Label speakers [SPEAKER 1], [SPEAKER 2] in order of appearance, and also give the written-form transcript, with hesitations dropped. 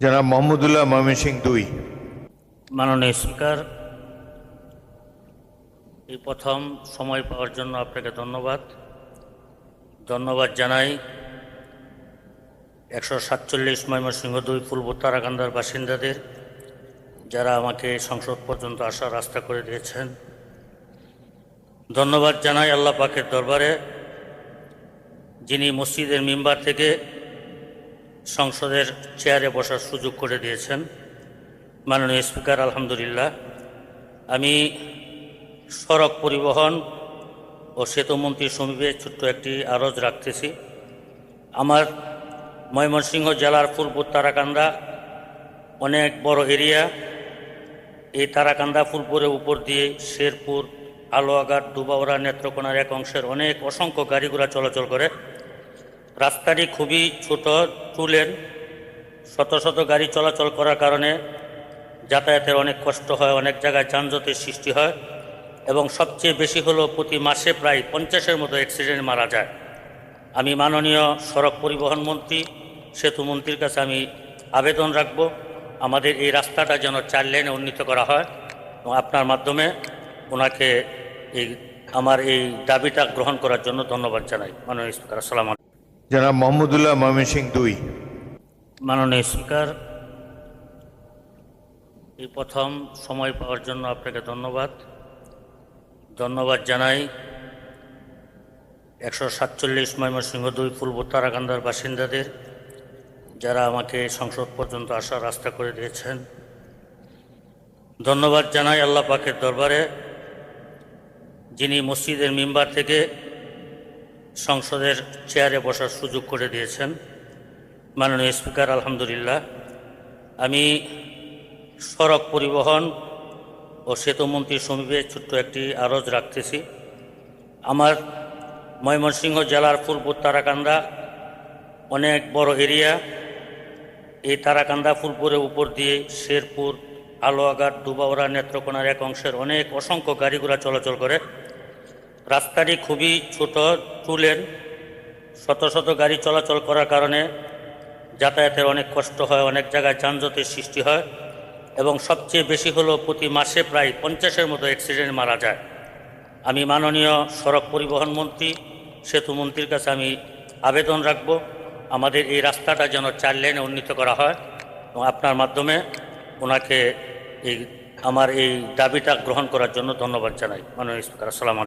[SPEAKER 1] জনাব মোহাম্মদুল্লাহ, ময়মনসিংহ ২।
[SPEAKER 2] মাননীয় স্পিকার, এই প্রথম সময় পাওয়ার জন্য আপনাকে ধন্যবাদ জানাই ১৪৭ ময়মনসিংহ ২ পূর্ব তারাকান্দার বাসিন্দাদের, যারা আমাকে সংসদ পর্যন্ত আসার রাস্তা করে দিয়েছেন। ধন্যবাদ জানাই আল্লাহ পাকের দরবারে, যিনি মসজিদের মিম্বার থেকে সংসদের চেয়ারে বসার সুযোগ করে দিয়েছেন। মাননীয় স্পিকার, আলহামদুলিল্লাহ, আমি সড়ক পরিবহন ও সেতুমন্ত্রী সমীপে ছোট্ট একটি আরজ রাখতেছি। আমার ময়মনসিংহ জেলার পূর্ব তারাকান্দা অনেক বড় এরিয়া। এই তারাকান্দা ফুলপুরের উপর দিয়ে শেরপুর, আলোয়াঘাট, দুবাওড়া, নেত্রকোনার এক অংশের অসংখ্য গাড়িগুলা চলাচল করে। রাস্তাটি খুবই ছোট, টু লেন। শত শত গাড়ি চলাচল করার কারণে যাতায়াতের অনেক কষ্ট হয়, অনেক জায়গায় যানজটের সৃষ্টি হয় এবং সবচেয়ে বেশি হলো প্রতি মাসে প্রায় 50-এর মতো অ্যাক্সিডেন্ট মারা যায়। আমি মাননীয় সড়ক পরিবহন মন্ত্রী, সেতু মন্ত্রীর কাছে আমি আবেদন রাখব আমাদের এই রাস্তাটা যেন 4 লেনে উন্নীত করা হয় এবং আপনার মাধ্যমে ওনাকে আমার এই দাবিটা গ্রহণ করার জন্য ধন্যবাদ জানাই। মাননীয় স্পিকার, আসসালামু আলাইকুম।
[SPEAKER 1] জনাব মোহাম্মদুল্লাহ, ময়মনসিংহ ২।
[SPEAKER 2] মাননীয় স্পিকার, এই প্রথম সময় পাওয়ার জন্য আপনাকে ধন্যবাদ জানাই ১৪৭ ময়মনসিংহ ২ পূর্ব তারাকান্দার বাসিন্দাদের, যারা আমাকে সংসদ পর্যন্ত আসার রাস্তা করে দিয়েছেন। ধন্যবাদ জানাই আল্লাহ পাকের দরবারে, যিনি মসজিদের মিম্বার থেকে সংসদের চেয়ারে বসার সুযোগ করে দিয়েছেন। মাননীয় স্পিকার, আলহামদুলিল্লাহ, আমি সড়ক পরিবহন ও সেতুমন্ত্রী সমীপে ছোট্ট একটি আরজ রাখতেছি। আমার ময়মনসিংহ জেলার পূর্ব তারাকান্দা অনেক বড় এরিয়া। এই তারাকান্দা ফুলপুরের উপর দিয়ে শেরপুর, আলোয়াঘাট, দুবাওড়া, নেত্রকোনার এক অংশের অসংখ্য গাড়িগুলা চলাচল করে। রাস্তাটি খুবই ছোট, টু লেন। শত শত গাড়ি চলাচল করার কারণে যাতায়াতের অনেক কষ্ট হয়, অনেক জায়গায় যানজটের সৃষ্টি হয় এবং সবচেয়ে বেশি হলো প্রতি মাসে প্রায় 50-এর মতো অ্যাক্সিডেন্ট মারা যায়। আমি মাননীয় সড়ক পরিবহন মন্ত্রী, সেতু মন্ত্রীর কাছে আমি আবেদন রাখব আমাদের এই রাস্তাটা যেন 4 লেনে উন্নীত করা হয় এবং আপনার মাধ্যমে ওনাকে আমার এই দাবিটা গ্রহণ করার জন্য ধন্যবাদ জানাই। মাননীয় স্পিকার, আসসালামু আলাইকুম।